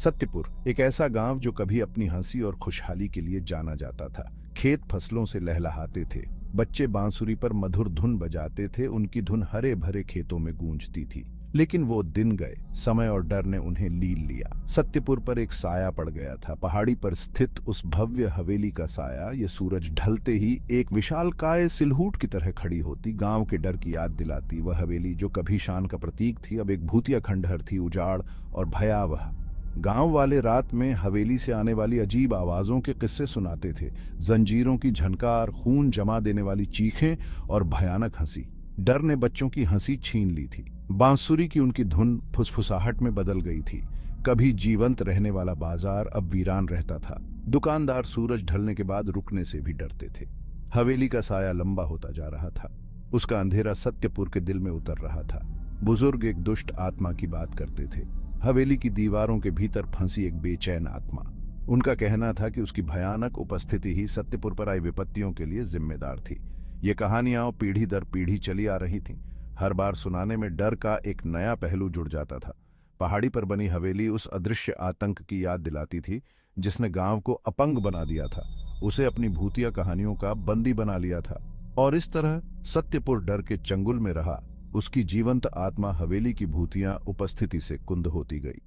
सत्यपुर एक ऐसा गांव जो कभी अपनी हंसी और खुशहाली के लिए जाना जाता था। खेत फसलों से लहलहाते थे, बच्चे बांसुरी पर मधुर धुन बजाते थे, उनकी धुन हरे भरे खेतों में गूंजती थी। लेकिन वो दिन गए, समय और डर ने उन्हें लील लिया। सत्यपुर पर एक साया पड़ गया था, पहाड़ी पर स्थित उस भव्य हवेली का साया। ये सूरज ढलते ही एक विशालकाय सिलहूट की तरह खड़ी होती, गांव के डर की याद दिलाती। वह हवेली जो कभी शान का प्रतीक थी, अब एक भूतिया खंडहर थी, उजाड़ और भयावह। गांव वाले रात में हवेली से आने वाली अजीब आवाजों के किस्से सुनाते थे, जंजीरों की झनकार, खून जमा देने वाली चीखें और भयानक हंसी। डर ने बच्चों की हंसी छीन ली थी। बांसुरी की उनकी धुन फुसफुसाहट में बदल गई थी। कभी जीवंत रहने वाला बाजार अब वीरान रहता था। दुकानदार सूरज ढलने के बाद रुकने से भी डरते थे। हवेली का साया लंबा होता जा रहा था, उसका अंधेरा सत्यपुर के दिल में उतर रहा था। बुजुर्ग एक दुष्ट आत्मा की बात करते थे, हवेली की दीवारों के भीतर फंसी एक बेचैन आत्मा। उनका कहना था कि उसकी भयानक उपस्थिति ही सत्यपुर पर आई विपत्तियों के लिए जिम्मेदार थी। ये कहानियां पीढ़ी दर पीढ़ी चली आ रही थीं। हर बार सुनाने में डर का एक नया पहलू जुड़ जाता था। पहाड़ी पर बनी हवेली उस अदृश्य आतंक की याद दिलाती थी जिसने गांव को अपंग बना दिया था, उसे अपनी भूतिया कहानियों का बंदी बना लिया था। और इस तरह सत्यपुर डर के चंगुल में रहा, उसकी जीवंत आत्मा हवेली की भूतिया उपस्थिति से कुंद होती गई।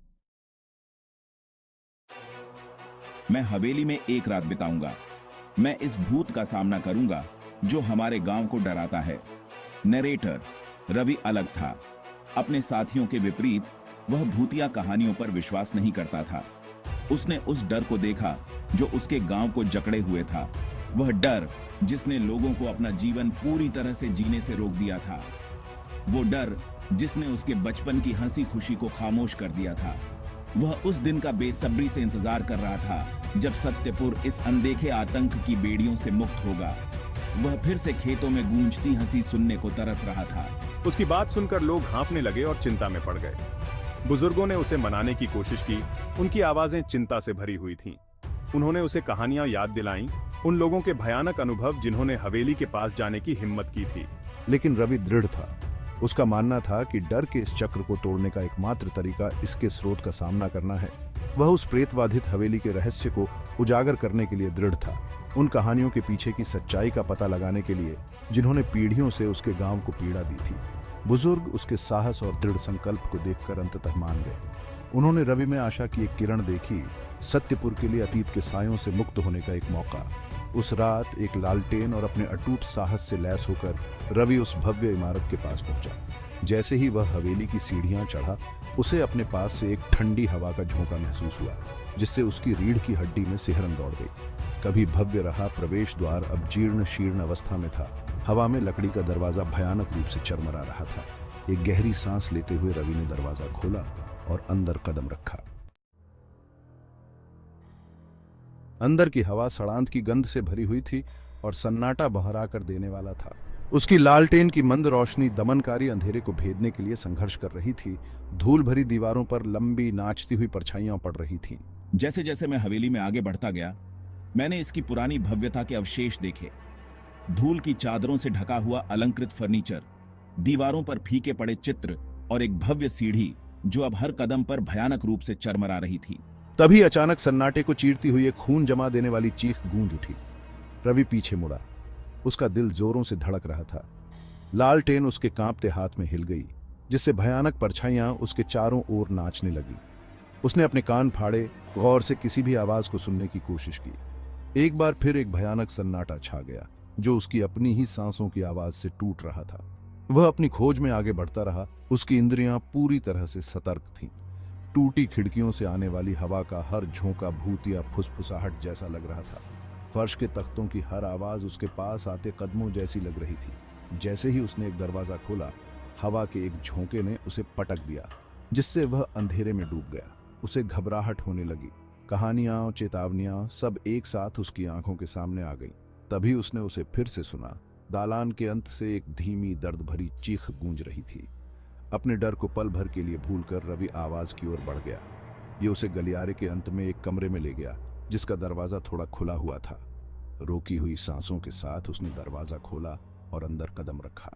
मैं हवेली में एक रात बिताऊंगा। मैं इस भूत का सामना करूंगा जो हमारे गांव को डराता है। नरेटर रवि अलग था। अपने साथियों के विपरीत वह भूतिया कहानियों पर विश्वास नहीं करता था। उसने उस डर को देखा जो उसके गांव को जकड़े हुए था। वह डर जिसने लोगों को अपना जीवन पूरी तरह से जीने से रोक दिया था। वो डर जिसने उसके बचपन की हंसी खुशी को खामोश कर दिया था। वह उस दिन का बेसब्री से इंतजार कर रहा था जब सत्यपुर इस अनदेखे आतंक की बेड़ियों से मुक्त होगा। वह फिर से खेतों में गूंजती हंसी सुनने को तरस रहा था। उसकी बात सुनकर लोग हाँफने लगे और चिंता में पड़ गए। बुजुर्गों ने उसे मनाने की कोशिश की, उनकी आवाजें चिंता से भरी हुई थीं। उन्होंने उसे कहानियां याद दिलाईं, उन लोगों के भयानक अनुभव जिन्होंने हवेली के पास जाने की हिम्मत की थी। लेकिन रवि दृढ़ था। उसका मानना था कि डर के इस चक्र को तोड़ने का एकमात्र तरीका इसके स्रोत का सामना करना है। वह उस प्रेतबाधित हवेली के रहस्य को उजागर करने के लिए दृढ़ था, उन कहानियों के पीछे की सच्चाई का पता लगाने के लिए जिन्होंने पीढ़ियों से उसके गांव को पीड़ा दी थी। बुजुर्ग उसके साहस और दृढ़ संकल्प को देखकर अंततः मान गए। उन्होंने रवि में आशा की एक किरण देखी, सत्यपुर के लिए अतीत के सायों से मुक्त होने का एक मौका। उस रात एक लालटेन और अपने अटूट साहस से लैस होकर रवि उस भव्य इमारत के पास पहुंचा। जैसे ही वह हवेली की सीढ़ियां चढ़ा, उसे अपने पास से एक ठंडी हवा का झोंका महसूस हुआ, जिससे उसकी रीढ़ की हड्डी में सिहरन दौड़ गई। कभी भव्य रहा प्रवेश द्वार अब जीर्ण शीर्ण अवस्था में था। हवा में लकड़ी का दरवाजा भयानक रूप से चरमरा रहा था। एक गहरी सांस लेते हुए रवि ने दरवाजा खोला और अंदर कदम रखा। अंदर की हवा सड़ांत की गंध से भरी हुई थी और सन्नाटा बहरा कर देने वाला था। उसकी लालटेन की मंद रोशनी दमनकारी अंधेरे को भेदने के लिए संघर्ष कर रही थी। धूल भरी दीवारों पर लंबी नाचती हुई परछाइयां पड़ रही थीं। जैसे जैसे मैं हवेली में आगे बढ़ता गया, मैंने इसकी पुरानी भव्यता के अवशेष देखे। धूल की चादरों से ढका हुआ अलंकृत फर्नीचर, दीवारों पर फीके पड़े चित्र और एक भव्य सीढ़ी जो अब हर कदम पर भयानक रूप से चरमरा रही थी। तभी अचानक सन्नाटे को चीरती हुई एक खून जमा देने वाली चीख गूंज उठी। रवि पीछे मुड़ा, उसका दिल जोरों से धड़क रहा था। लालटेन उसके कांपते हाथ में हिल गई, जिससे भयानक परछाइयां उसके चारों ओर नाचने लगी। उसने अपने कान फाड़े, गौर से किसी भी आवाज को सुनने की कोशिश की। एक बार फिर एक भयानक सन्नाटा छा गया, जो उसकी अपनी ही सांसों की आवाज से टूट रहा था। वह अपनी खोज में आगे बढ़ता रहा, उसकी इंद्रियां पूरी तरह से सतर्क थीं। टूटी खिड़कियों से आने वाली हवा का हर झोंका भूतिया फुसफुसाहट जैसा लग रहा था। फर्श के तख्तों की हर आवाज उसके पास आते कदमों जैसी लग रही थी। जैसे ही उसने एक दरवाजा खोला, हवा के एक झोंके ने उसे पटक दिया, जिससे वह अंधेरे में डूब गया। उसे घबराहट होने लगी। कहानियां, चेतावनियां सब एक साथ उसकी आंखों के सामने आ गईं। तभी उसने उसे फिर से सुना। दालान के अंत से एक धीमी दर्द भरी चीख गूंज रही थी। अपने डर को पल भर के लिए भूलकर रवि आवाज की ओर बढ़ गया। ये उसे गलियारे के अंत में एक कमरे में ले गया, जिसका दरवाजा थोड़ा खुला हुआ था। रोकी हुई सांसों के साथ उसने दरवाजा खोला और अंदर कदम रखा।